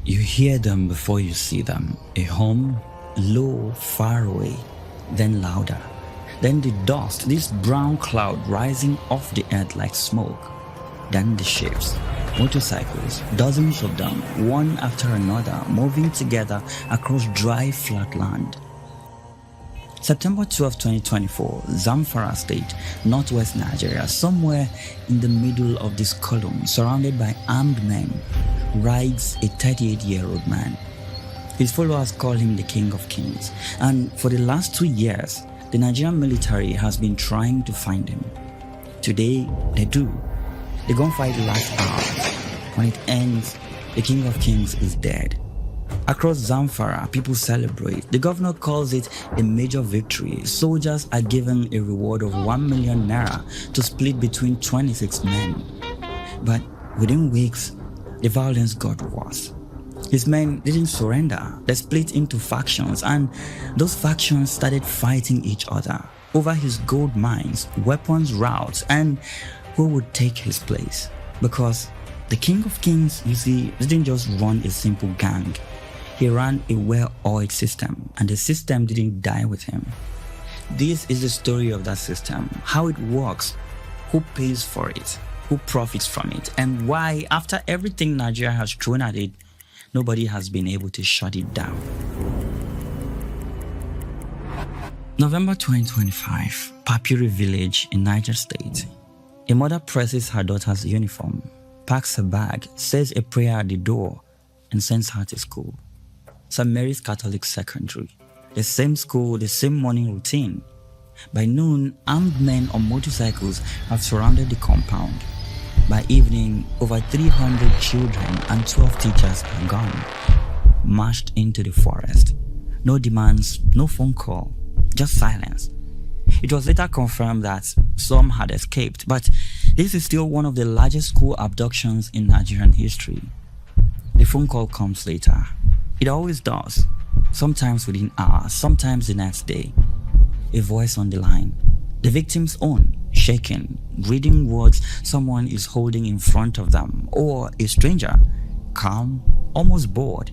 You hear them before you see them. A hum, low, far away, then louder. Then the dust, this brown cloud rising off the earth like smoke. Then the shapes, motorcycles, dozens of them, one after another, moving together across dry, flat land. September 12, 2024, Zamfara State, northwest Nigeria, somewhere in the middle of this column, surrounded by armed men, rides a 38-year-old man. His followers call him the King of Kings, and for the last 2 years, the Nigerian military has been trying to find him. Today, they do. The gunfight lasts hours. When it ends, the King of Kings is dead. Across Zamfara, people celebrate. The governor calls it a major victory. Soldiers are given a reward of 1 million naira to split between 26 men. But within weeks, the violence got worse. His men didn't surrender. They split into factions, and those factions started fighting each other over his gold mines, weapons routes, and who would take his place. Because the King of Kings, you see, didn't just run a simple gang. He ran a well-oiled system, and the system didn't die with him. This is the story of that system, how it works, who pays for it, who profits from it, and why, after everything Nigeria has thrown at it, nobody has been able to shut it down. November 2025, Papiri village in Niger State. A mother presses her daughter's uniform, packs her bag, says a prayer at the door, and sends her to school. St. Mary's Catholic Secondary. The same school, the same morning routine. By noon, armed men on motorcycles have surrounded the compound. By evening, over 300 children and 12 teachers are gone, marched into the forest. No demands, no phone call, just silence. It was later confirmed that some had escaped, but this is still one of the largest school abductions in Nigerian history. The phone call comes later. It always does, sometimes within hours, sometimes the next day. A voice on the line, the victim's own, shaking, reading words someone is holding in front of them, or a stranger, calm, almost bored.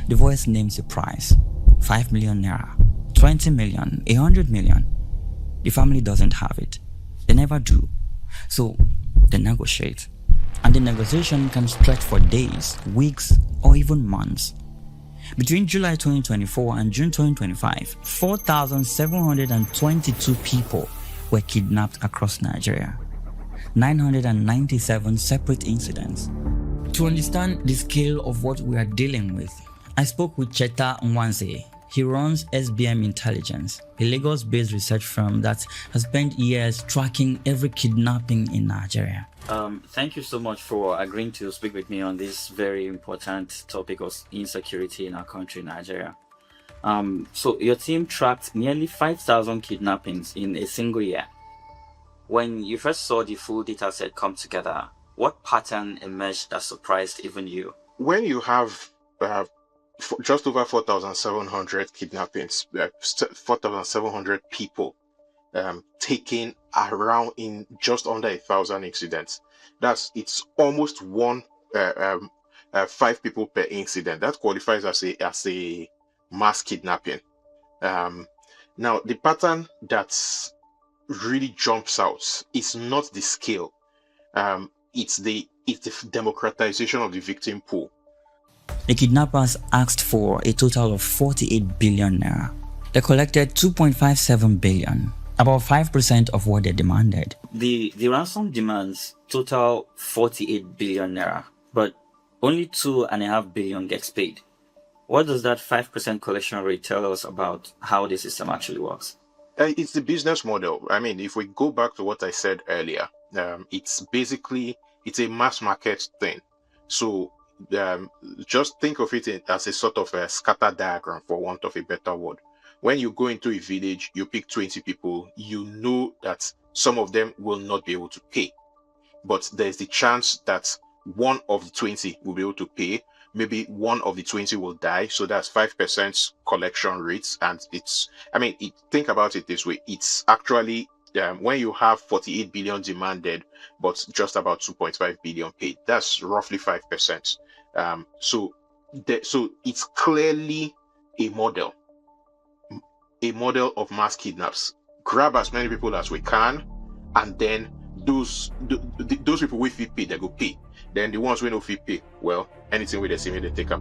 The voice names a price, 5 million naira, 20 million, 100 million. The family doesn't have it. They never do. So they negotiate. And the negotiation can stretch for days, weeks, or even months. Between July 2024 and June 2025, 4,722 people were kidnapped across Nigeria. 997 separate incidents. To understand the scale of what we are dealing with, I spoke with Cheta Nwanze. He runs SBM Intelligence, a Lagos-based research firm that has spent years tracking every kidnapping in Nigeria. Thank you so much for agreeing to speak with me on this very important topic of insecurity in our country, Nigeria. So your team tracked nearly 5,000 kidnappings in a single year. When you first saw the full data set come together, what pattern emerged that surprised even you? When you have just over 4,700 kidnappings, 4,700 people taken around in just under 1,000 incidents. It's almost 5 people per incident. That qualifies as a mass kidnapping. Now the pattern that really jumps out is not the scale. It's the democratization of the victim pool. The kidnappers asked for a total of 48 billion naira. They collected 2.57 billion, about 5% of what they demanded. The ransom demands total 48 billion naira, but only 2.5 billion gets paid. What does that 5% collection rate tell us about how the system actually works? It's the business model. I mean, if we go back to what I said earlier, it's a mass market thing. So just think of it as a sort of a scatter diagram, for want of a better word. When you go into a village, you pick 20 people, you know that some of them will not be able to pay. But there's the chance that one of the 20 will be able to pay. Maybe one of the 20 will die. So that's 5% collection rates. And think about it this way. It's actually, when you have 48 billion demanded, but just about 2.5 billion paid, that's roughly 5%. So So it's clearly a model of mass kidnaps. Grab as many people as we can, and then those people with fit pay, they go pay. Then the ones we no fit pay, well, anything with the same, they take up.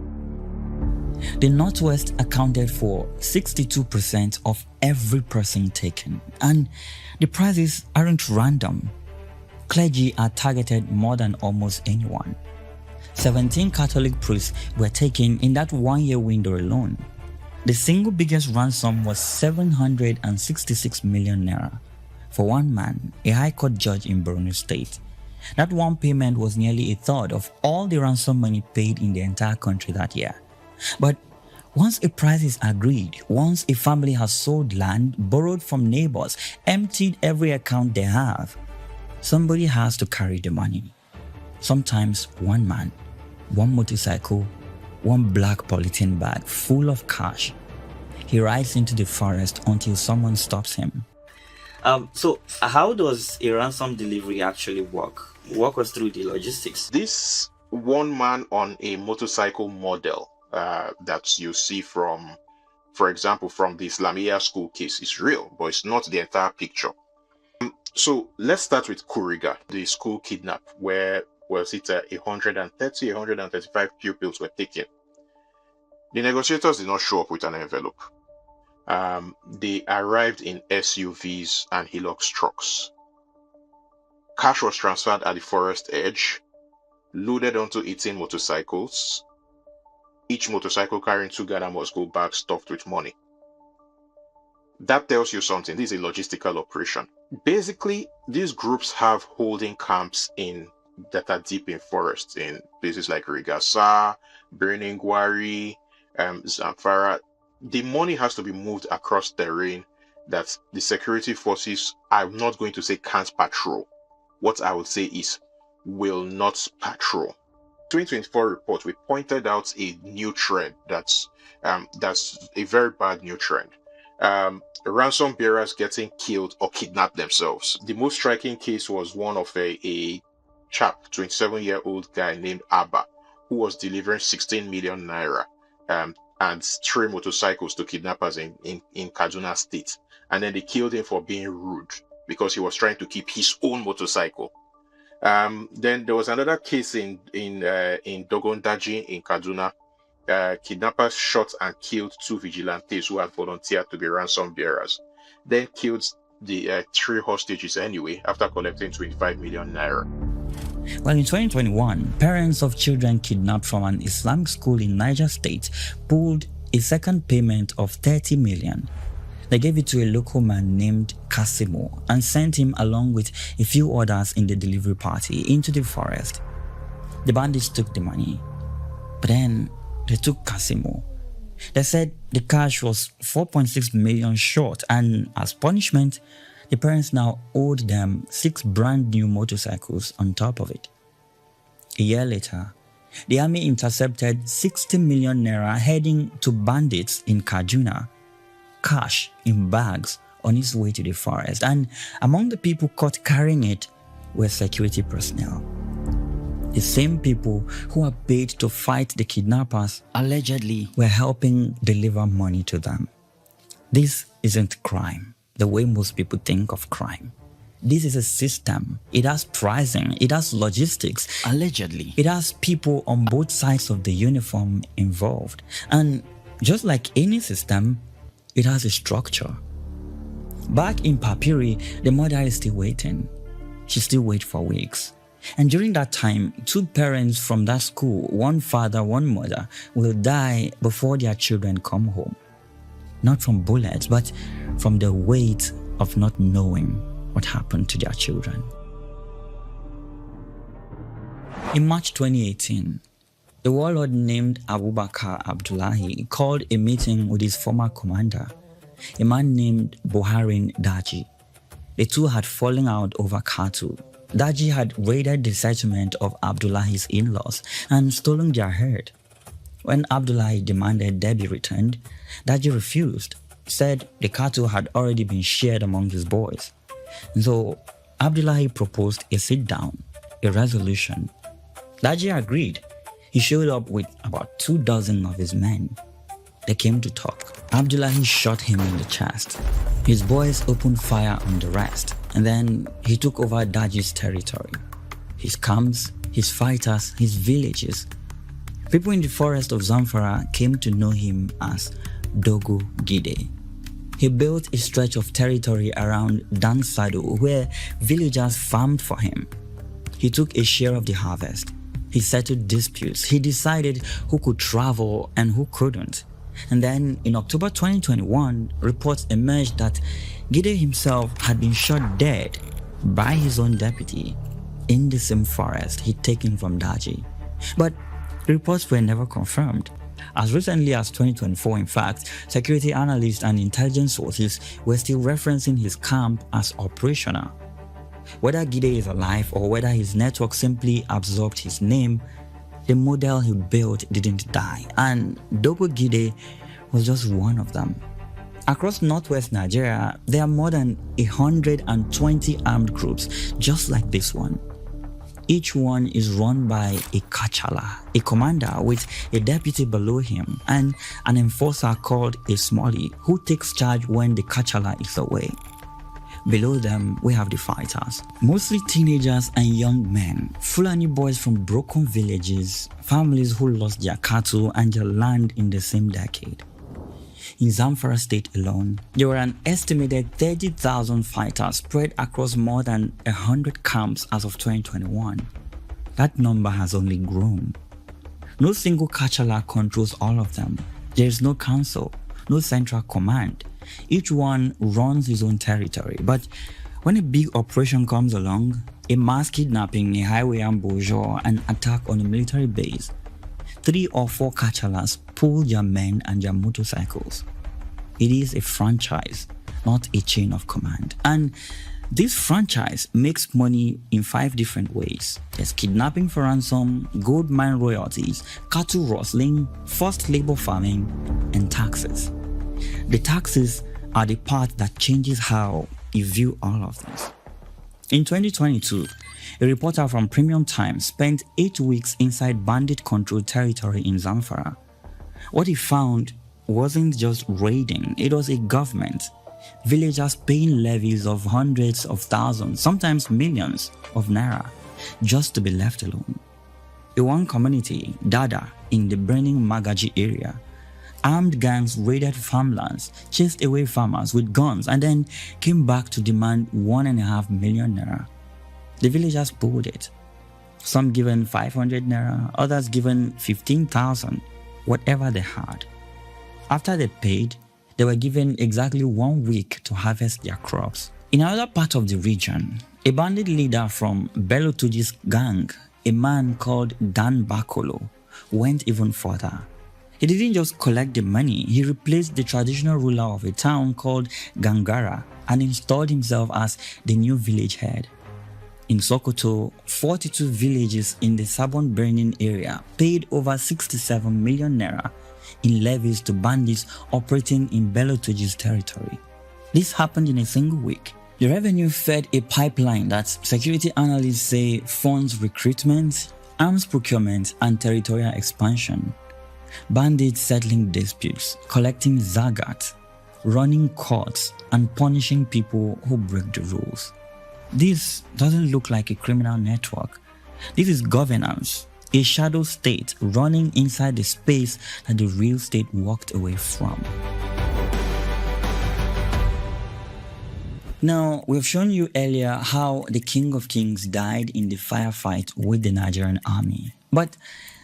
The Northwest accounted for 62% of every person taken, and the prices aren't random. Clergy are targeted more than almost anyone. 17 Catholic priests were taken in that 1 year window alone. The single biggest ransom was 766 million naira for one man, a high court judge in Borno State. That one payment was nearly a third of all the ransom money paid in the entire country that year. But once a price is agreed, once a family has sold land, borrowed from neighbors, emptied every account they have, somebody has to carry the money. Sometimes one man, one motorcycle, one black polythene bag full of cash. He rides into the forest until someone stops him. So how does a ransom delivery actually work? Walk us through the logistics. This one man on a motorcycle model that you see from, for example, from the Islamia school case is real, but it's not the entire picture. So let's start with Kuriga, the school kidnap, where was it 135 pupils were taken. The negotiators did not show up with an envelope. They arrived in SUVs and Hilux trucks. Cash was transferred at the forest edge, loaded onto 18 motorcycles. Each motorcycle carrying 2 Ghana must go back stuffed with money. That tells you something. This is a logistical operation. Basically, these groups have holding camps that are deep in forests in places like Rigasa, Birningwari, Zamfara. The money has to be moved across terrain that the security forces, I'm not going to say can't patrol. What I would say is will not patrol. 2024 report, we pointed out a new trend that's a very bad new trend. Ransom bearers getting killed or kidnapped themselves. The most striking case was one of a chap, 27-year-old guy named Abba, who was delivering 16 million naira and 3 motorcycles to kidnappers in Kaduna State. And then they killed him for being rude because he was trying to keep his own motorcycle. Then there was another case in Dogondaji in Kaduna. Kidnappers shot and killed 2 vigilantes who had volunteered to be ransom bearers, then killed the 3 hostages anyway after collecting 25 million naira. Well, in 2021, parents of children kidnapped from an Islamic school in Niger State pulled a second payment of 30 million. They gave it to a local man named Kasimo and sent him along with a few others in the delivery party into the forest. The bandits took the money, but then they took Kasimo. They said the cash was 4.6 million short, and as punishment, the parents now owed them 6 brand new motorcycles on top of it. A year later, the army intercepted 60 million naira heading to bandits in Kaduna, cash in bags on its way to the forest, and among the people caught carrying it were security personnel. The same people who were paid to fight the kidnappers allegedly were helping deliver money to them. This isn't crime the way most people think of crime. This is a system. It has pricing, it has logistics, allegedly. It has people on both sides of the uniform involved. And just like any system, it has a structure. Back in Papiri, the mother is still waiting. She still waits for weeks. And during that time, 2 parents from that school, one father, one mother, will die before their children come home. Not from bullets, but from the weight of not knowing what happened to their children. In March 2018, the warlord named Abubakar Abdullahi called a meeting with his former commander, a man named Buharin Daji. The two had fallen out over cattle. Daji had raided the settlement of Abdullahi's in-laws and stolen their herd. When Abdullahi demanded they be returned, Daji refused, said the cattle had already been shared among his boys. So Abdullahi proposed a sit-down, a resolution. Daji agreed. He showed up with about 24 of his men. They came to talk. Abdullahi shot him in the chest. His boys opened fire on the rest, and then he took over Daji's territory. His camps, his fighters, his villages. People in the forest of Zamfara came to know him as Dogo Gide. He built a stretch of territory around Dansado where villagers farmed for him. He took a share of the harvest. He settled disputes. He decided who could travel and who couldn't. And then in October 2021, reports emerged that Gide himself had been shot dead by his own deputy in the same forest he'd taken from Daji. But reports were never confirmed. As recently as 2024, in fact, security analysts and intelligence sources were still referencing his camp as operational. Whether Gide is alive or whether his network simply absorbed his name, the model he built didn't die, and Dogo Gide was just one of them. Across northwest Nigeria, there are more than 120 armed groups just like this one. Each one is run by a kachala, a commander with a deputy below him, and an enforcer called a smallie who takes charge when the kachala is away. Below them, we have the fighters, mostly teenagers and young men, Fulani boys from broken villages, families who lost their cattle and their land in the same decade. In Zamfara state alone, there were an estimated 30,000 fighters spread across more than 100 camps as of 2021. That number has only grown. No single kachala controls all of them. There is no council, no central command. Each one runs his own territory, but when a big operation comes along, a mass kidnapping, a highway ambush, or an attack on a military base, 3 or 4 kachalas pull their men and their motorcycles. It is a franchise, not a chain of command. And this franchise makes money in 5 different ways. There's kidnapping for ransom, gold mine royalties, cattle rustling, forced labor farming, and taxes. The taxes are the part that changes how you view all of this. In 2022, a reporter from Premium Times spent 8 weeks inside bandit-controlled territory in Zamfara. What he found wasn't just raiding, it was a government. Villagers paying levies of hundreds of thousands, sometimes millions of naira, just to be left alone. In one community, Dada, in the burning Magaji area, armed gangs raided farmlands, chased away farmers with guns, and then came back to demand 1.5 million naira. The villagers pulled it. Some given 500 naira, others given 15,000, whatever they had. After they paid, they were given exactly 1 week to harvest their crops. In another part of the region, a bandit leader from Bello Tuji's gang, a man called Dan Bakolo, went even further. He didn't just collect the money, he replaced the traditional ruler of a town called Gangara and installed himself as the new village head. In Sokoto, 42 villages in the Sabon Burning area paid over 67 million naira in levies to bandits operating in Bello Tuji's territory. This happened in a single week. The revenue fed a pipeline that security analysts say funds recruitment, arms procurement, and territorial expansion. Bandits settling disputes, collecting zakat, running courts, and punishing people who break the rules. This doesn't look like a criminal network. This is governance, a shadow state running inside the space that the real state walked away from. Now, we've shown you earlier how the King of Kings died in the firefight with the Nigerian army. But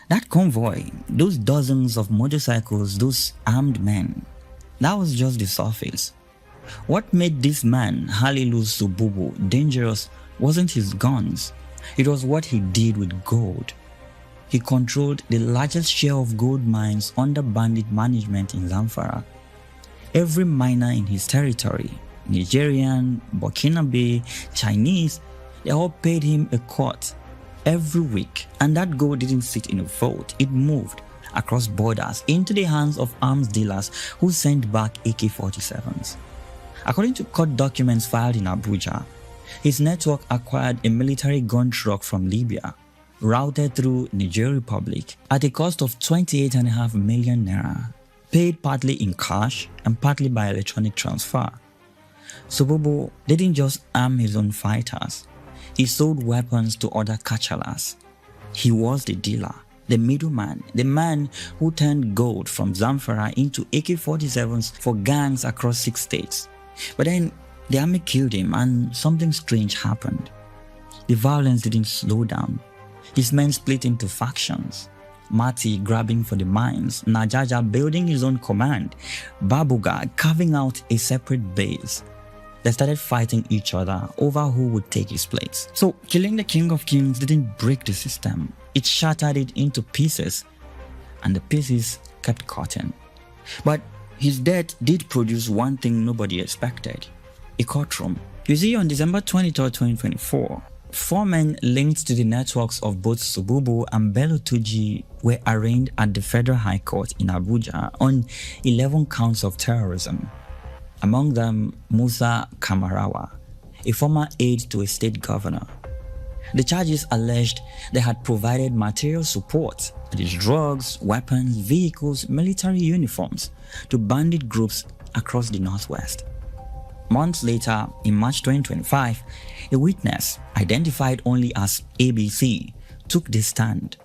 that convoy, those dozens of motorcycles, those armed men, that was just the surface. What made this man, Halilu Sububu, dangerous wasn't his guns. It was what he did with gold. He controlled the largest share of gold mines under bandit management in Zamfara. Every miner in his territory, Nigerian, Burkinabe, Chinese, they all paid him a quart every week, and that gold didn't sit in a vault, it moved across borders into the hands of arms dealers who sent back AK-47s. According to court documents filed in Abuja, his network acquired a military gun truck from Libya, routed through Niger Republic at a cost of 28.5 million naira, paid partly in cash and partly by electronic transfer. Sububu didn't just arm his own fighters, he sold weapons to other Kachalas. He was the dealer, the middleman, the man who turned gold from Zamfara into AK-47s for gangs across 6 states. But then the army killed him and something strange happened. The violence didn't slow down. His men split into factions. Mati grabbing for the mines, Najaja building his own command, Babuga carving out a separate base. They started fighting each other over who would take his place. So killing the King of Kings didn't break the system. It shattered it into pieces, and the pieces kept cutting. But his death did produce one thing nobody expected: a courtroom. You see, on December 23, 2024, 4 men linked to the networks of both Sububu and Bello Tuji were arraigned at the Federal High Court in Abuja on 11 counts of terrorism. Among them, Musa Kamarawa, a former aide to a state governor. The charges alleged they had provided material support, that is drugs, weapons, vehicles, military uniforms, to bandit groups across the Northwest. Months later, in March 2025, a witness, identified only as ABC, took the stand.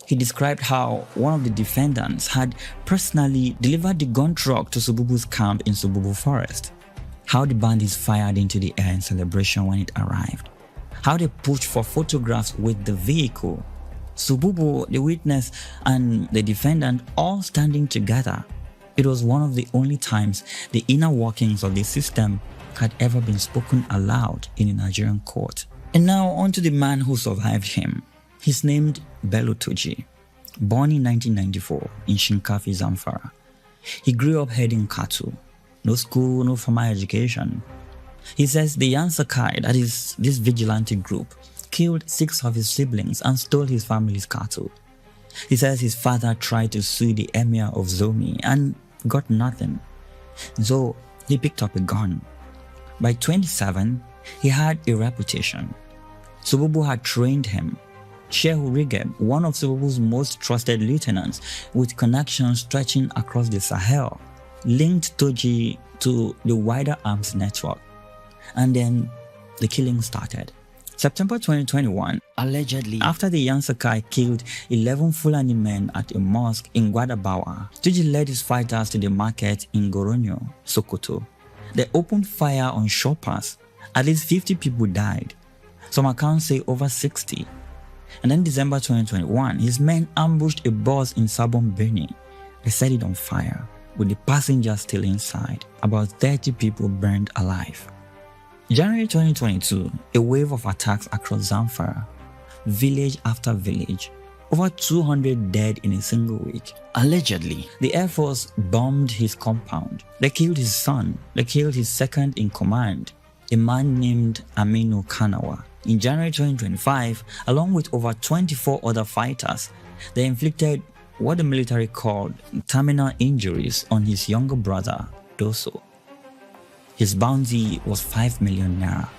He described how one of the defendants had personally delivered the gun truck to Sububu's camp in Sububu Forest, how the bandits fired into the air in celebration when it arrived, how they pushed for photographs with the vehicle, Sububu, the witness, and the defendant all standing together. It was one of the only times the inner workings of the system had ever been spoken aloud in a Nigerian court. And now on to the man who survived him. He's named Bello Tuji, born in 1994 in Shinkafi, Zamfara. He grew up herding cattle, no school, no formal education. He says the Yansakai, that is this vigilante group, killed 6 of his siblings and stole his family's cattle. He says his father tried to sue the emir of Zomi and got nothing. So he picked up a gun. By 27, he had a reputation. Sububu had trained him. Shehu Rigeb, one of Sububu's most trusted lieutenants with connections stretching across the Sahel, linked Toji to the wider arms network. And then the killing started. September 2021, allegedly, after the Yansakai killed 11 Fulani men at a mosque in Guadabawa, Tuji led his fighters to the market in Goronyo, Sokoto. They opened fire on shoppers. At least 50 people died. Some accounts say over 60. And then December 2021, his men ambushed a bus in Sabon Beni. They set it on fire, with the passengers still inside. About 30 people burned alive. January 2022, a wave of attacks across Zamfara, village after village, over 200 dead in a single week. Allegedly, the Air Force bombed his compound. They killed his son. They killed his second in command, a man named Aminu Kanawa. In January 2025, along with over 24 other fighters, they inflicted what the military called terminal injuries on his younger brother, Doso. His bounty was 5 million naira.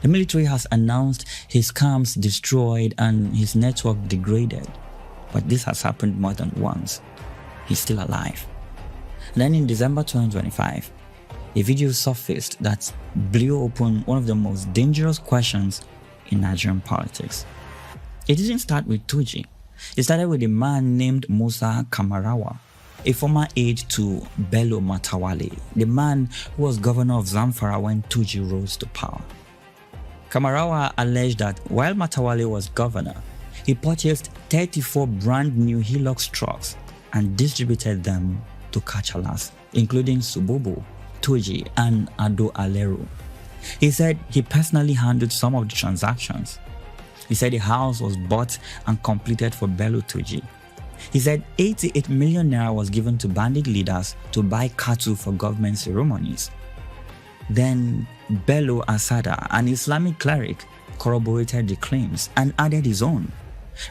The military has announced his camps destroyed and his network degraded, but this has happened more than once. He's still alive. And then in December 2025, a video surfaced that blew open one of the most dangerous questions in Nigerian politics. It didn't start with Tuji. It started with a man named Musa Kamarawa, a former aide to Bello Matawale, the man who was governor of Zamfara when Tuji rose to power. Kamarawa alleged that while Matawale was governor, he purchased 34 brand new Hilux trucks and distributed them to Kachalas, including Sububu, Tuji, and Ado Aleru. He said he personally handled some of the transactions. He said the house was bought and completed for Bello Tuji. He said 88 million naira was given to bandit leaders to buy cattle for government ceremonies. Then Bello Asada, an Islamic cleric, corroborated the claims and added his own.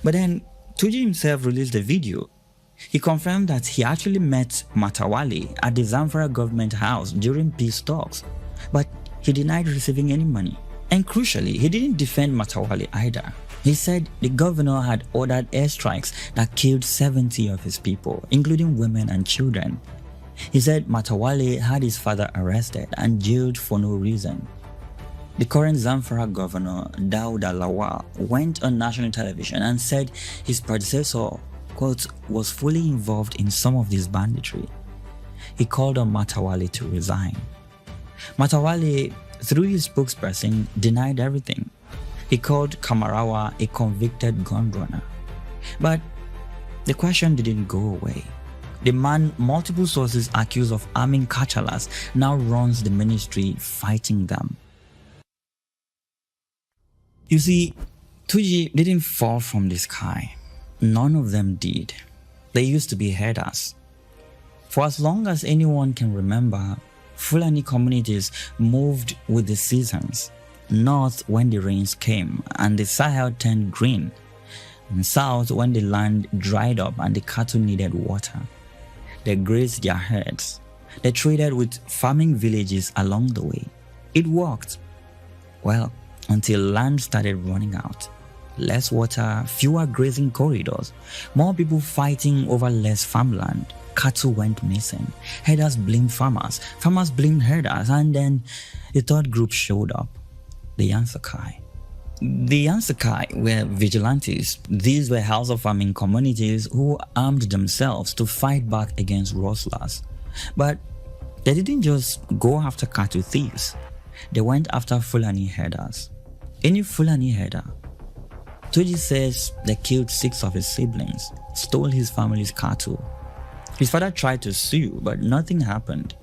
But then Tuji himself released a video. He confirmed that he actually met Matawale at the Zamfara government house during peace talks, but he denied receiving any money. And crucially, he didn't defend Matawale either. He said the governor had ordered airstrikes that killed 70 of his people, including women and children. He said Matawale had his father arrested and jailed for no reason. The current Zamfara governor, Dauda Lawal, went on national television and said his predecessor, quote, was fully involved in some of this banditry. He called on Matawale to resign. Matawale, through his spokesperson, denied everything. He called Kamarawa a convicted gun runner. But the question didn't go away. The man multiple sources accused of arming Kachalas now runs the ministry fighting them. You see, Tuji didn't fall from the sky. None of them did. They used to be herders. For as long as anyone can remember, Fulani communities moved with the seasons, north when the rains came and the Sahel turned green, and south when the land dried up and the cattle needed water. They grazed their herds. They traded with farming villages along the way. It worked. Well, until land started running out. Less water, fewer grazing corridors, more people fighting over less farmland. Cattle went missing. Herders blamed farmers. Farmers blamed herders. And then the third group showed up. The Yansakai. The Yansakai were vigilantes. These were house of farming communities who armed themselves to fight back against rustlers. But they didn't just go after cattle thieves. They went after Fulani herders. Any Fulani herder, Tuji says they killed 6 of his siblings, stole his family's cattle. His father tried to sue, but nothing happened.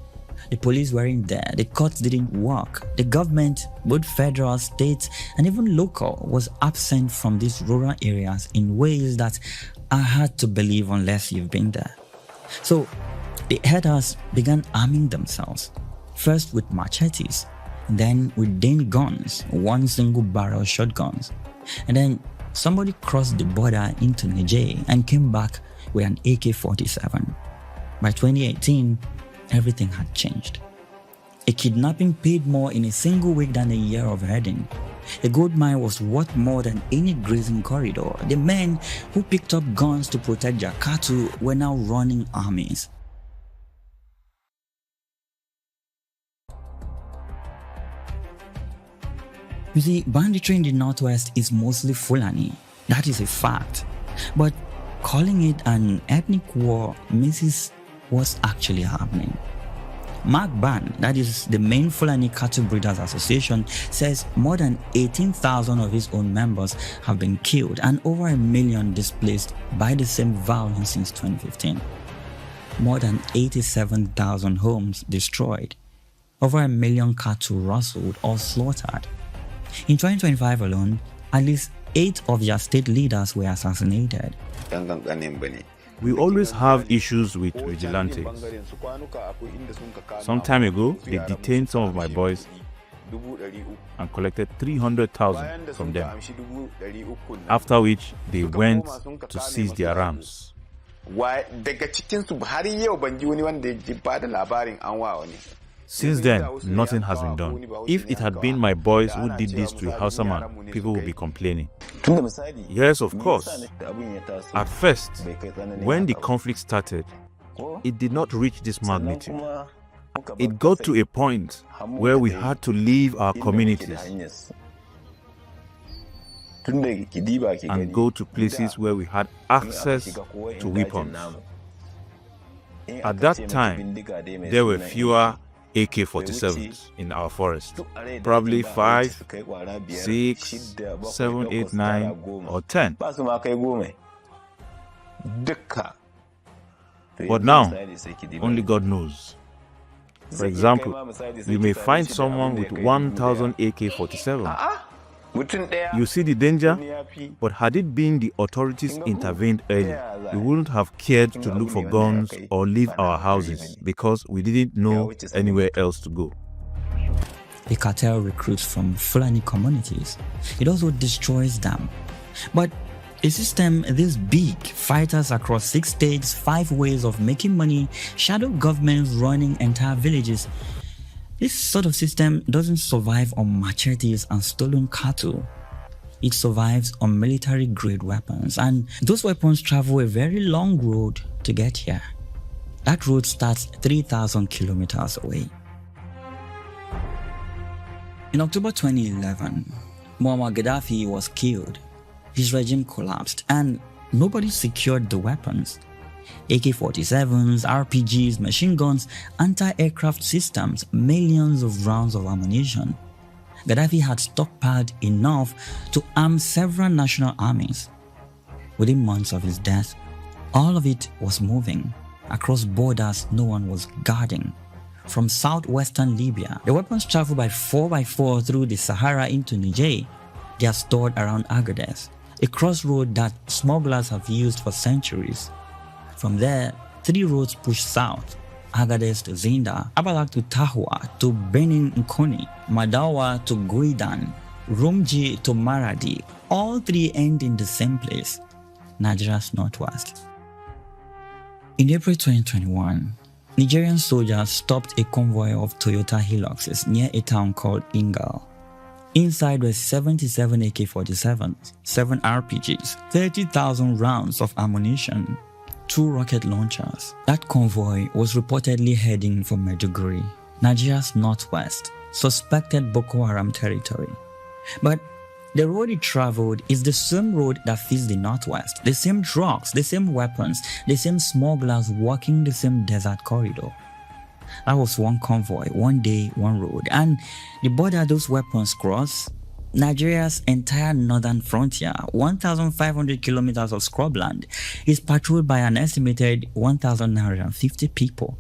The police weren't there, the courts didn't work. The government, both federal, state, and even local, was absent from these rural areas in ways that are hard to believe unless you've been there. So the herders began arming themselves, first with machetes, then with Dane guns, 1 single barrel shotguns, and then somebody crossed the border into Niger and came back with an AK-47. By 2018, everything had changed. A kidnapping paid more in a single week than a year of herding. A gold mine was worth more than any grazing corridor. The men who picked up guns to protect their cattle were now running armies. You see, banditry in the Northwest is mostly Fulani. That is a fact. But calling it an ethnic war misses what's actually happening. Mark Ban, that is the main Fulani Cattle Breeders Association, says more than 18,000 of his own members have been killed and over 1 million displaced by the same violence since 2015. More than 87,000 homes destroyed. Over 1 million cattle rustled or slaughtered. In 2025 alone, at least 8 of their state leaders were assassinated. We always have issues with vigilantes. Some time ago, they detained some of my boys and collected 300,000 from them, after which they went to seize their rams. Since then, nothing has been done. If it had been my boys who did this to a Hausa man, people would be complaining. Yes, of course. At first, when the conflict started, it did not reach this magnitude. It got to a point where we had to leave our communities and go to places where we had access to weapons. At that time, there were fewer AK-47s in our forest. Probably 5, 6, 7, 8, 9, or 10. But now, only God knows. For example, you may find someone with 1,000 AK-47. You see the danger? But had it been the authorities intervened early, we wouldn't have cared to look for guns or leave our houses because we didn't know anywhere else to go. The cartel recruits from Fulani communities. It also destroys them. But a system this big, fighters across 6 states, 5 ways of making money, shadow governments running entire villages, this sort of system doesn't survive on machetes and stolen cattle. it survives on military-grade weapons, and those weapons travel a very long road to get here. That road starts 3,000 kilometers away. In October 2011, Muammar Gaddafi was killed. His regime collapsed, and nobody secured the weapons. AK-47s, RPGs, machine guns, anti-aircraft systems, millions of rounds of ammunition. Gaddafi had stockpiled enough to arm several national armies. Within months of his death, all of it was moving across borders no one was guarding. From southwestern Libya, the weapons travel by 4x4 through the Sahara into Niger. They are stored around Agadez, a crossroad that smugglers have used for centuries. From there, 3 roads push south: Agadez to Zinda, Abalak to Tahua to Benin Nkoni, Madawa to Guidan, Rumji to Maradi. All 3 end in the same place, Nigeria's northwest. In April 2021, Nigerian soldiers stopped a convoy of Toyota Hiluxes near a town called Ingal. Inside were 77 AK-47s, 7 RPGs, 30,000 rounds of ammunition, 2 rocket launchers. That convoy was reportedly heading for Maiduguri, Nigeria's northwest, suspected Boko Haram territory. But the road it traveled is the same road that feeds the northwest, the same drugs, the same weapons, the same smugglers walking the same desert corridor. That was one convoy, one day, one road. And the border those weapons cross, Nigeria's entire northern frontier, 1,500 kilometers of scrubland, is patrolled by an estimated 1,950 people.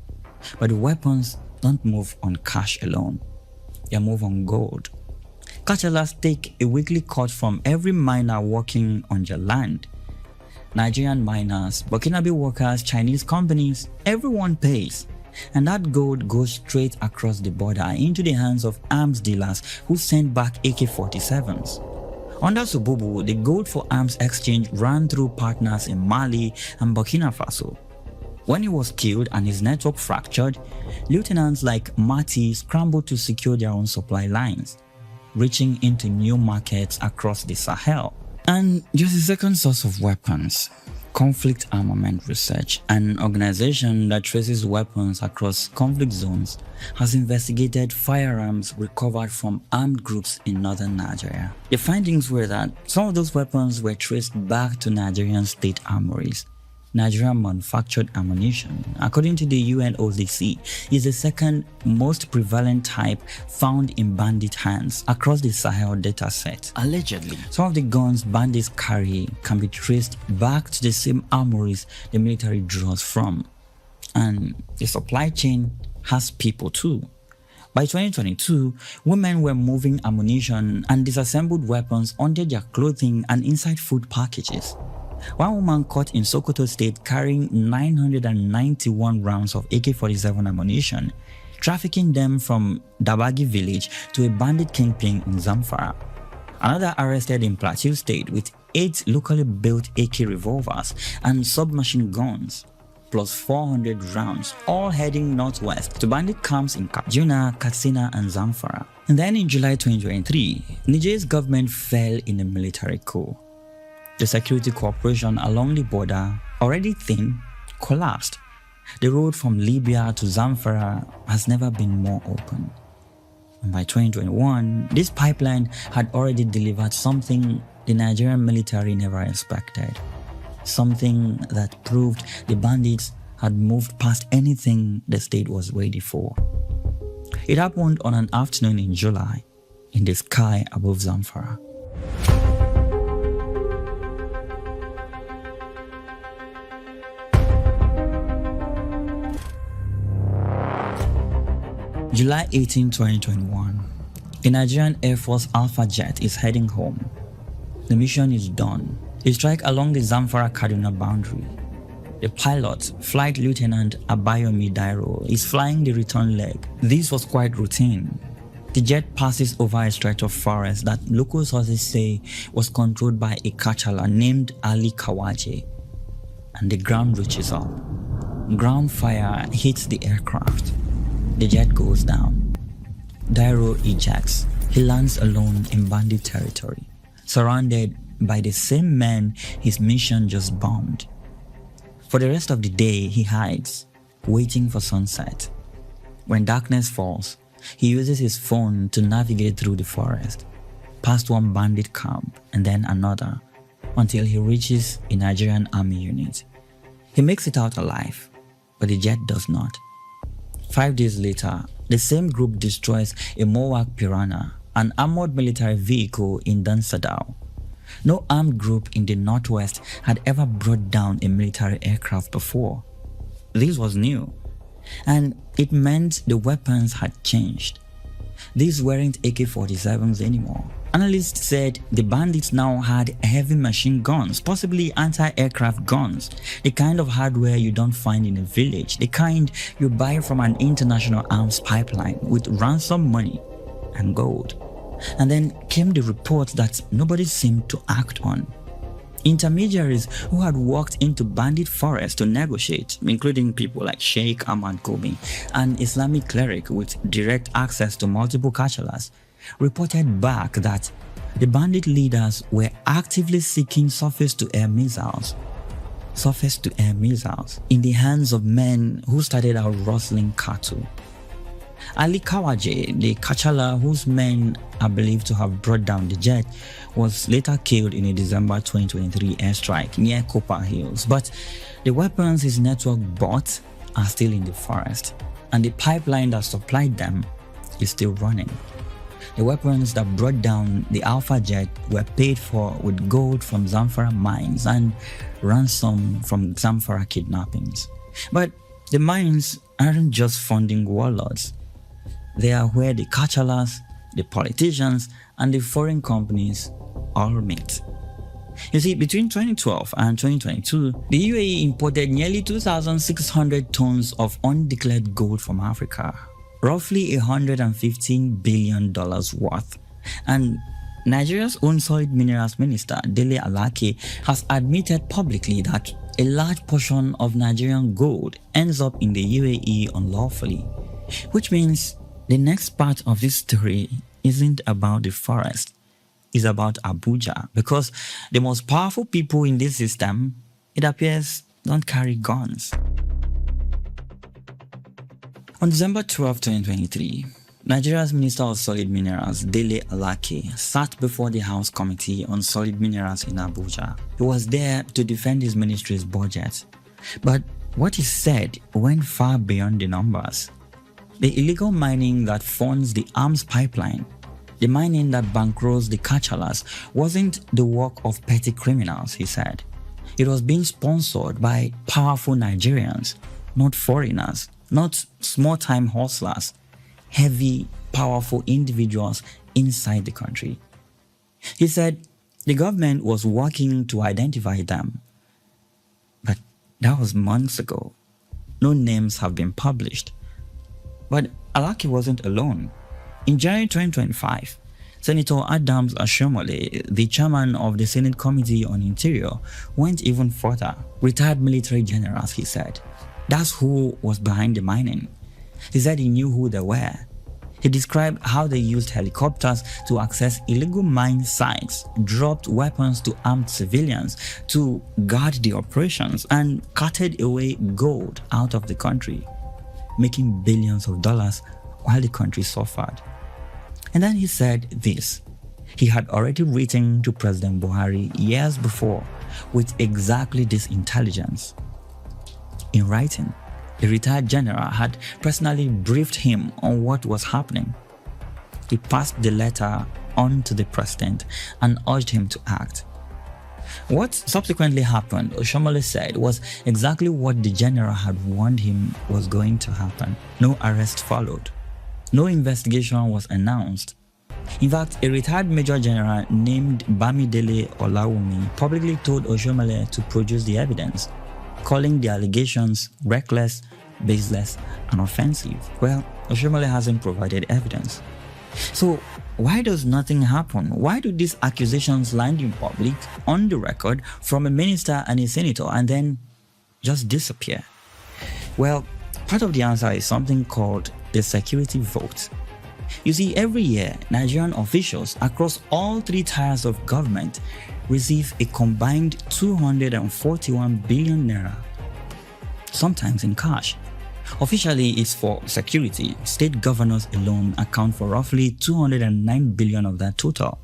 But the weapons don't move on cash alone. They move on gold. Cartellers take a weekly cut from every miner working on their land. Nigerian miners, Burkinabe workers, Chinese companies, everyone pays. And that gold goes straight across the border into the hands of arms dealers who send back AK-47s. Under Sububu, the gold for arms exchange ran through partners in Mali and Burkina Faso. When he was killed and his network fractured, lieutenants like Mati scrambled to secure their own supply lines, reaching into new markets across the Sahel. And just a second source of weapons, Conflict Armament Research, an organization that traces weapons across conflict zones, has investigated firearms recovered from armed groups in northern Nigeria. The findings were that some of those weapons were traced back to Nigerian state armories. Nigerian manufactured ammunition, according to the UNODC, is the second most prevalent type found in bandit hands across the Sahel dataset. Allegedly, some of the guns bandits carry can be traced back to the same armories the military draws from. And the supply chain has people too. By 2022, women were moving ammunition and disassembled weapons under their clothing and inside food packages. One woman caught in Sokoto State carrying 991 rounds of AK-47 ammunition, trafficking them from Dabagi village to a bandit kingpin in Zamfara. Another arrested in Plateau State with 8 locally built AK revolvers and submachine guns, plus 400 rounds, all heading northwest to bandit camps in Kaduna, Katsina, and Zamfara. And then in July 2023, Niger's government fell in a military coup. The security cooperation along the border, already thin, collapsed. The road from Libya to Zamfara has never been more open. And by 2021, this pipeline had already delivered something the Nigerian military never expected. Something that proved the bandits had moved past anything the state was ready for. It happened on an afternoon in July, in the sky above Zamfara. July 18, 2021. A Nigerian Air Force Alpha jet is heading home. The mission is done. A strike along the Zamfara-Kaduna boundary. The pilot, Flight Lieutenant Abayomi Dairo, is flying the return leg. This was quite routine. The jet passes over a stretch of forest that local sources say was controlled by a Kachala named Ali Kawaje. And the ground reaches up. Ground fire hits the aircraft. The jet goes down. Dairo ejects. He lands alone in bandit territory. surrounded by the same men his mission just bombed. For the rest of the day, he hides, waiting for sunset. When darkness falls, he uses his phone to navigate through the forest, past one bandit camp and then another, until he reaches a Nigerian army unit. He makes it out alive, but the jet does not. 5 days later, the same group destroys a Mohawk Piranha, an armored military vehicle in Dansadao. No armed group in the Northwest had ever brought down a military aircraft before. This was new, and it meant the weapons had changed. These weren't AK-47s anymore. Analysts said the bandits now had heavy machine guns, possibly anti-aircraft guns, the kind of hardware you don't find in a village, the kind you buy from an international arms pipeline with ransom money and gold. And then came the report that nobody seemed to act on. Intermediaries who had walked into bandit forest to negotiate, including people like Sheikh Ahmad Kobi, an Islamic cleric with direct access to multiple kachalas, reported back that the bandit leaders were actively seeking surface-to-air missiles in the hands of men who started out rustling cattle. Ali Kawaje, the Kachala whose men are believed to have brought down the jet, was later killed in a December 2023 airstrike near Copper Hills. But the weapons his network bought are still in the forest, and the pipeline that supplied them is still running. The weapons that brought down the Alpha jet were paid for with gold from Zamfara mines and ransom from Zamfara kidnappings. But the mines aren't just funding warlords. They are where the Kachalas, the politicians, and the foreign companies all meet. You see, between 2012 and 2022, the UAE imported nearly 2,600 tons of undeclared gold from Africa, roughly $115 billion worth. And Nigeria's own solid minerals minister, Dele Alake, has admitted publicly that a large portion of Nigerian gold ends up in the UAE unlawfully, which means the next part of this story isn't about the forest, it's about Abuja, because the most powerful people in this system, it appears, don't carry guns. On December 12, 2023, Nigeria's Minister of Solid Minerals, Dele Alake, sat before the House Committee on Solid Minerals in Abuja. He was there to defend his ministry's budget. But what he said went far beyond the numbers. The illegal mining that funds the arms pipeline, the mining that bankrolls the Kachalas, wasn't the work of petty criminals, he said. It was being sponsored by powerful Nigerians, not foreigners, not small-time hustlers, heavy, powerful individuals inside the country. He said the government was working to identify them, but that was months ago. No names have been published. But Alake wasn't alone. In January 2025, Senator Adams Ashomole, the chairman of the Senate Committee on Interior, went even further. Retired military generals, he said. That's who was behind the mining. He said he knew who they were. He described how they used helicopters to access illegal mine sites, dropped weapons to armed civilians to guard the operations, and carted away gold out of the country, making billions of dollars while the country suffered. And then he said this. He had already written to President Buhari years before with exactly this intelligence. In writing, the retired general had personally briefed him on what was happening. He passed the letter on to the president and urged him to act. What subsequently happened, Oshomole said, was exactly what the general had warned him was going to happen. No arrest followed. No investigation was announced. In fact, a retired major general named Bamidele Olawumi publicly told Oshomole to produce the evidence, calling the allegations reckless, baseless, and offensive. Well, Oshomole hasn't provided evidence. So why does nothing happen? Why do these accusations land in public, on the record, from a minister and a senator, and then just disappear? Well, part of the answer is something called the security vote. You see, every year, Nigerian officials across all three tiers of government receive a combined 241 billion naira, sometimes in cash. Officially, it's for security. State governors alone account for roughly 209 billion of that total.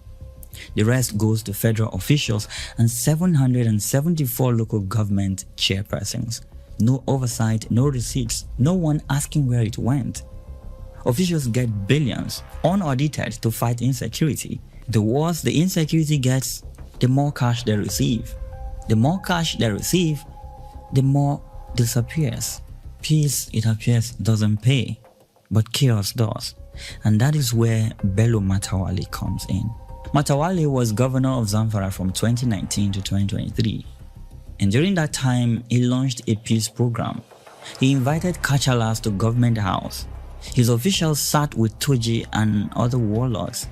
The rest goes to federal officials and 774 local government chairpersons. No oversight, no receipts, no one asking where it went. Officials get billions, unaudited, to fight insecurity. The worse the insecurity gets, the more cash they receive. The more cash they receive, the more disappears. Peace, it appears, doesn't pay, but chaos does. And that is where Bello Matawalle comes in. Matawalle was governor of Zamfara from 2019 to 2023. And during that time, he launched a peace program. He invited Kachalas to government house. His officials sat with Toji and other warlords.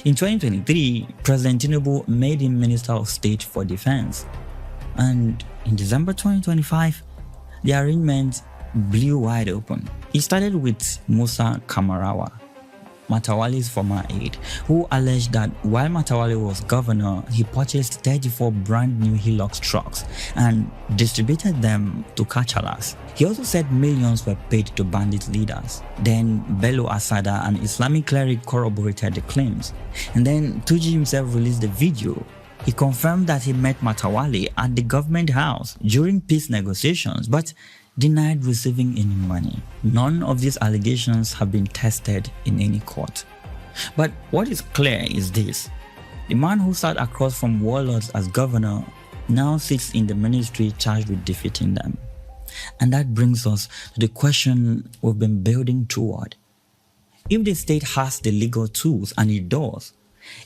In 2023, President Tinubu made him Minister of State for Defense. And in December 2025, the arrangement blew wide open. It started with Musa Kamarawa, Matawalle's former aide, who alleged that while Matawalle was governor, he purchased 34 brand new Hilux trucks and distributed them to Kachalas. He also said millions were paid to bandit leaders. Then Bello Asada, an Islamic cleric, corroborated the claims. And then Tuji himself released a video. He confirmed that he met Matawalle at the government house during peace negotiations, but denied receiving any money. None of these allegations have been tested in any court. But what is clear is this: the man who sat across from warlords as governor now sits in the ministry charged with defeating them. And that brings us to the question we've been building toward. If the state has the legal tools, and it does,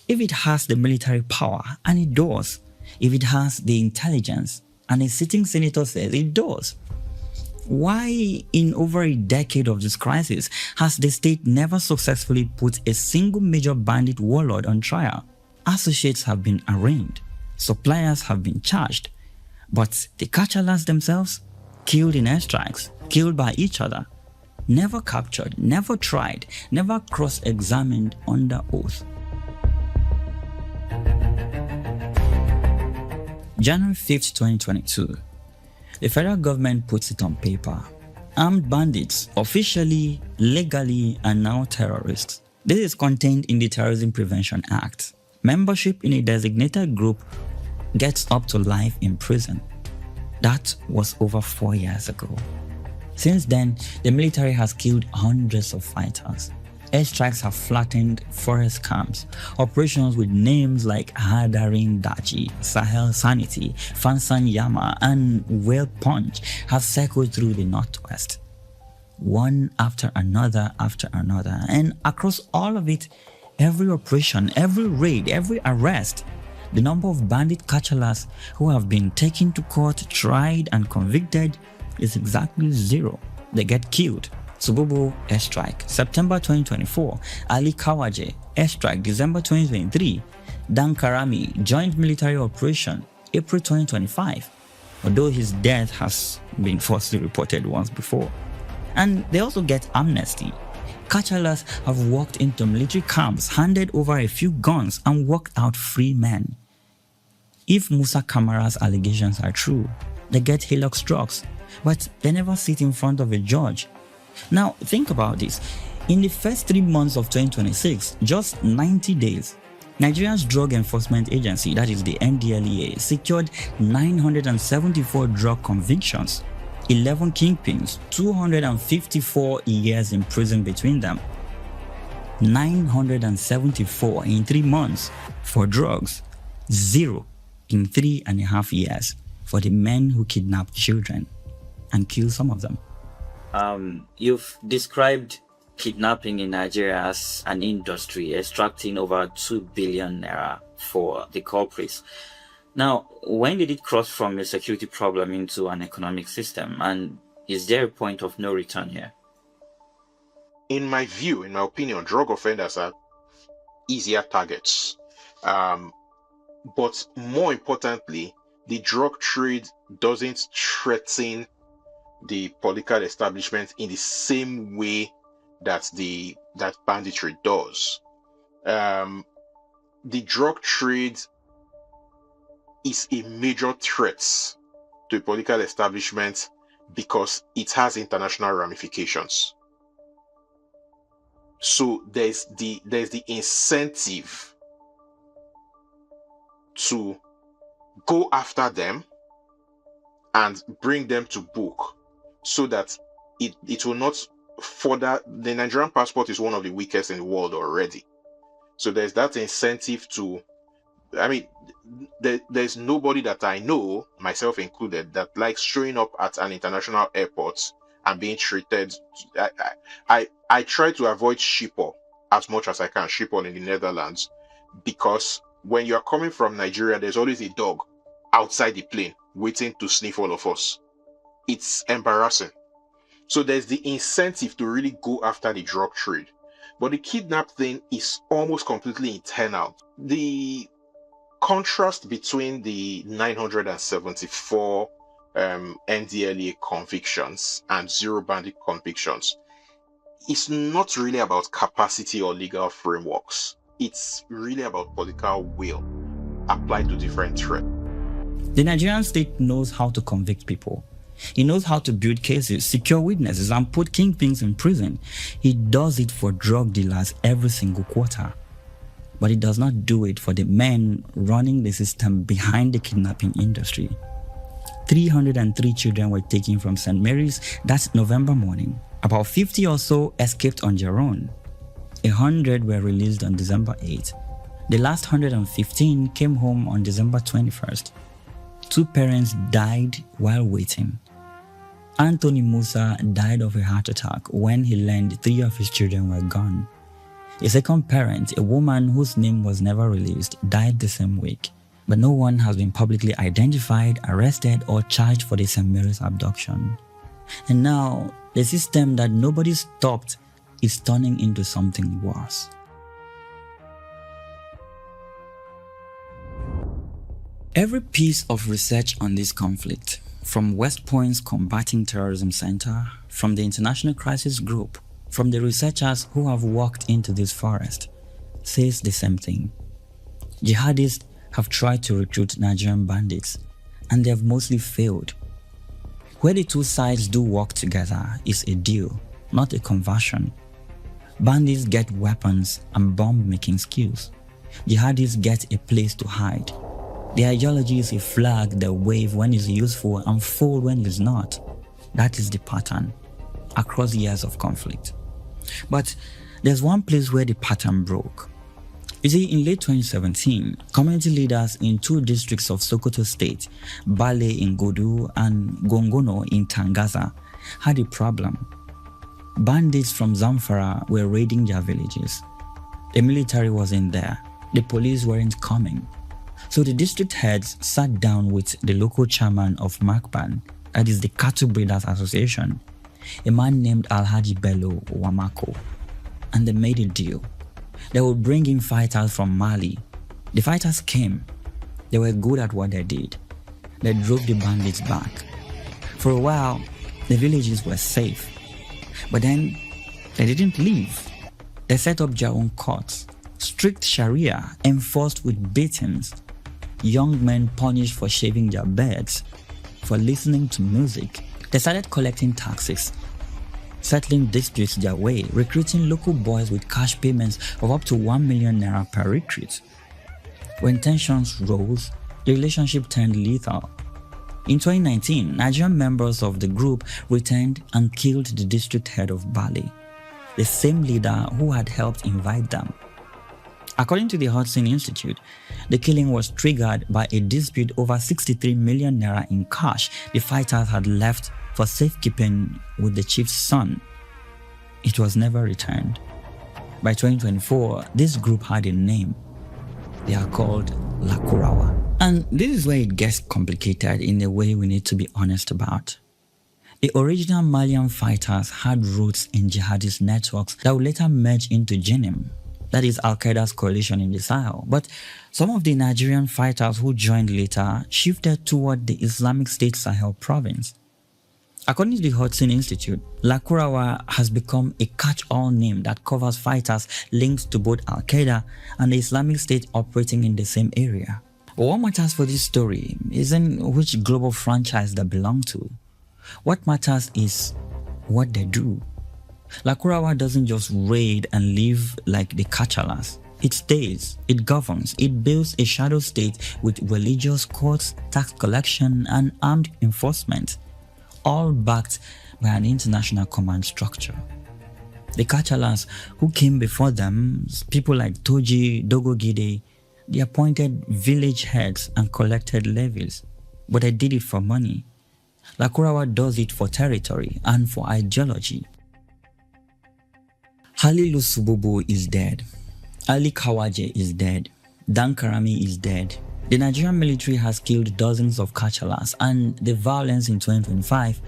if it has the military power, and it does, if it has the intelligence, and a sitting senator says it does, why in over a decade of this crisis has the state never successfully put a single major bandit warlord on trial? Associates have been arraigned, suppliers have been charged, but the Kachalas themselves, killed in airstrikes, killed by each other, never captured, never tried, never cross-examined under oath. January 5th, 2022. The federal government puts it on paper. Armed bandits, officially, legally, are now terrorists. This is contained in the Terrorism Prevention Act. Membership in a designated group gets up to life in prison. That was over 4 years ago. Since then, the military has killed hundreds of fighters. Airstrikes have flattened forest camps. Operations with names like Hadarin Dachi, Sahel Sanity, Fansan Yama, and Whale Punch have circled through the northwest. One after another, and across all of it, every operation, every raid, every arrest, the number of bandit Kachalas who have been taken to court, tried, and convicted is exactly zero. They get killed. Sububu airstrike, September 2024. Ali Kawaje airstrike, December 2023. Dan Karami joint military operation, April 2025. Although his death has been falsely reported once before. And they also get amnesty. Kachalas have walked into military camps, handed over a few guns, and walked out free men. If Musa Kamara's allegations are true, they get Hilux trucks, but they never sit in front of a judge. Now, think about this. In the first 3 months of 2026, just 90 days, Nigeria's Drug Enforcement Agency, that is the NDLEA, secured 974 drug convictions, 11 kingpins, 254 years in prison between them. 974 in 3 months for drugs, 0 in 3.5 years for the men who kidnapped children and killed some of them. You've described kidnapping in Nigeria as an industry, extracting over 2 billion naira for the culprits. Now, when did it cross from a security problem into an economic system? And is there a point of no return here? In my view, in my opinion, drug offenders are easier targets. But more importantly, the drug trade doesn't threaten the political establishment in the same way that the that banditry does. The drug trade is a major threat to the political establishment because it has international ramifications. So there's the incentive to go after them and bring them to book so that it will not further. The Nigerian passport is one of the weakest in the world already. So there's that incentive to, I mean, there's nobody that I know, myself included, that likes showing up at an international airport and being treated. I try to avoid Schiphol as much as I can, Schiphol in the Netherlands, because when you're coming from Nigeria, there's always a dog outside the plane waiting to sniff all of us. It's embarrassing. So there's the incentive to really go after the drug trade. But the kidnap thing is almost completely internal. The contrast between the 974 NDLEA convictions and zero bandit convictions is not really about capacity or legal frameworks. It's really about political will applied to different threats. The Nigerian state knows how to convict people. He knows how to build cases, secure witnesses, and put kingpins in prison. He does it for drug dealers every single quarter. But he does not do it for the men running the system behind the kidnapping industry. 303 children were taken from St. Mary's that November morning. About 50 or so escaped on their own. 100 were released on December 8th. The last 115 came home on December 21st. 2 parents died while waiting. Anthony Musa died of a heart attack when he learned 3 of his children were gone. A second parent, a woman whose name was never released, died the same week. But no one has been publicly identified, arrested, or charged for the St. Mary's abduction. And now, the system that nobody stopped is turning into something worse. Every piece of research on this conflict, from West Point's Combating Terrorism Center, from the International Crisis Group, from the researchers who have walked into this forest, says the same thing. Jihadists have tried to recruit Nigerian bandits, and they have mostly failed. Where the two sides do work together is a deal, not a conversion. Bandits get weapons and bomb-making skills. Jihadists get a place to hide. The ideology is a flag that wave when it's useful and fold when it's not. That is the pattern across years of conflict. But there's one place where the pattern broke. You see, in late 2017, community leaders in 2 districts of Sokoto State, Bale in Godu and Gongono in Tangaza, had a problem. Bandits from Zamfara were raiding their villages. The military wasn't there. The police weren't coming. So the district heads sat down with the local chairman of Makban, that is the Cattle Breeders Association, a man named Alhaji Bello Wamako, and they made a deal. They would bring in fighters from Mali. The fighters came. They were good at what they did. They drove the bandits back. For a while, the villages were safe. But then, they didn't leave. They set up their own courts, strict Sharia enforced with beatings, young men punished for shaving their beards, for listening to music. They started collecting taxes, settling disputes their way, recruiting local boys with cash payments of up to 1 million naira per recruit. When tensions rose, the relationship turned lethal. In 2019, Nigerian members of the group returned and killed the district head of Bali, the same leader who had helped invite them. According to the Hudson Institute, the killing was triggered by a dispute over 63 million naira in cash the fighters had left for safekeeping with the chief's son. It was never returned. By 2024, this group had a name. They are called Lakurawa. And this is where it gets complicated in a way we need to be honest about. The original Malian fighters had roots in jihadist networks that would later merge into JNIM, that is Al-Qaeda's coalition in the Sahel. But some of the Nigerian fighters who joined later shifted toward the Islamic State Sahel province. According to the Hudson Institute, Lakurawa has become a catch-all name that covers fighters linked to both Al-Qaeda and the Islamic State operating in the same area. But what matters for this story isn't which global franchise they belong to. What matters is what they do. Lakurawa doesn't just raid and live like the Kachalas. It stays, it governs, it builds a shadow state with religious courts, tax collection, and armed enforcement, all backed by an international command structure. The Kachalas who came before them, people like Toji, Dogogide, they appointed village heads and collected levies, but they did it for money. Lakurawa does it for territory and for ideology. Halilu Sububu is dead. Ali Kawaje is dead. Dan Karami is dead. The Nigerian military has killed dozens of Kachalas, and the violence in 2025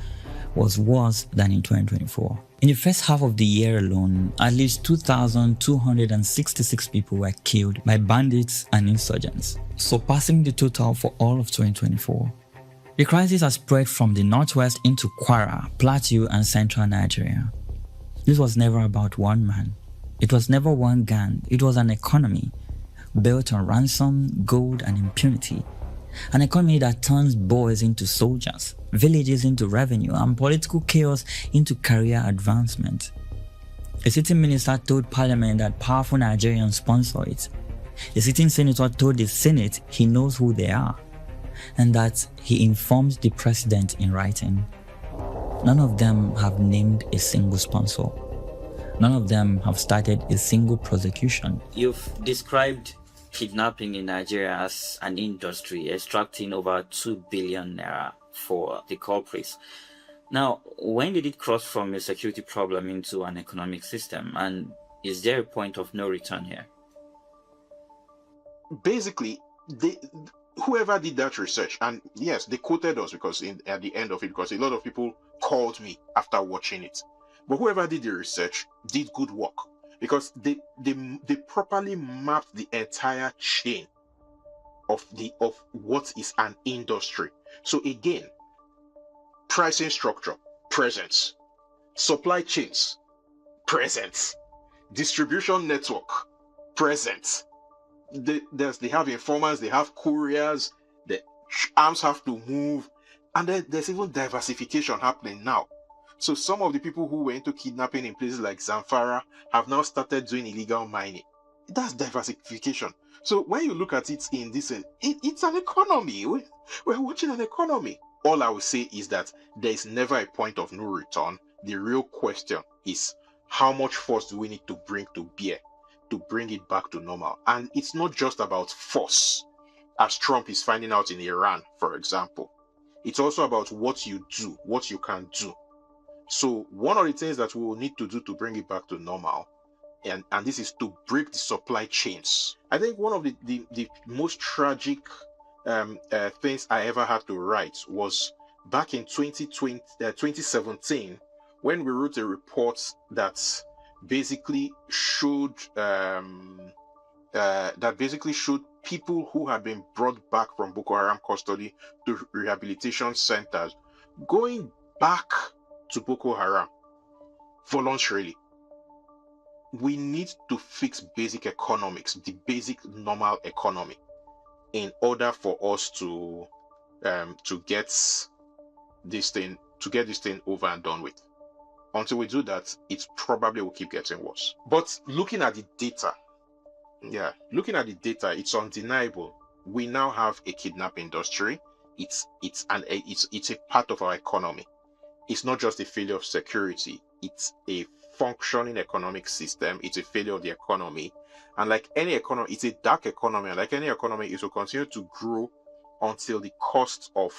was worse than in 2024. In the first half of the year alone, at least 2,266 people were killed by bandits and insurgents, surpassing the total for all of 2024. The crisis has spread from the northwest into Kwara, Plateau, and central Nigeria. This was never about one man. It was never one gang. It was an economy built on ransom, gold, and impunity. An economy that turns boys into soldiers, villages into revenue, and political chaos into career advancement. A sitting minister told parliament that powerful Nigerians sponsor it. A sitting senator told the Senate he knows who they are, and that he informs the president in writing. None of them have named a single sponsor. None of them have started a single prosecution. You've described kidnapping in Nigeria as an industry extracting over 2 billion naira for the culprits. Now, when did it cross from a security problem into an economic system? And is there a point of no return here? Basically, whoever did that research, and yes, they quoted us because at the end of it, because a lot of people called me after watching it. But whoever did the research did good work, because they properly mapped the entire chain of what is an industry. So again, pricing structure, presence; supply chains, presence; distribution network, presence. They have informers, they have couriers, the arms have to move, and there's even diversification happening now. So some of the people who were into kidnapping in places like Zamfara have now started doing illegal mining. That's diversification. So when you look at it in this, it's an economy. We're watching an economy. All I will say is that there is never a point of no return. The real question is, how much force do we need to bring to bear to bring it back to normal? And it's not just about force, as Trump is finding out in Iran, for example. It's also about what you do, what you can do. So one of the things that we will need to do to bring it back to normal, and this is to break the supply chains. I think one of the most tragic things I ever had to write was back in 2017, when we wrote a report that basically showed people who had been brought back from Boko Haram custody to rehabilitation centers going back to Boko Haram voluntarily. We need to fix basic economics, the basic normal economy, in order for us to get this thing over and done with. Until we do that, it probably will keep getting worse. But looking at the data, it's undeniable. We now have a kidnap industry. It's a part of our economy. It's not just a failure of security. It's a functioning economic system. It's a failure of the economy. And like any economy, it's a dark economy. And like any economy, it will continue to grow until the cost of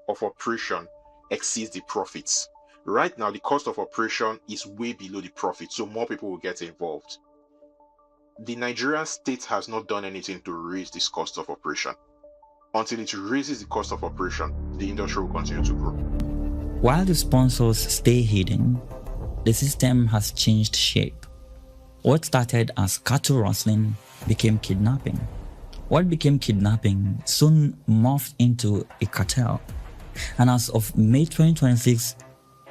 operation exceeds the profits. Right now, the cost of operation is way below the profit, so more people will get involved. The Nigerian state has not done anything to raise this cost of operation. Until it raises the cost of operation, the industry will continue to grow. While the sponsors stay hidden, the system has changed shape. What started as cattle rustling became kidnapping. What became kidnapping soon morphed into a cartel. And as of May 2026,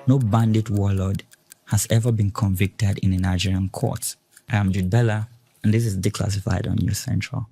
no bandit warlord has ever been convicted in a Nigerian court. I am Jude Bella, and this is Declassified on News Central.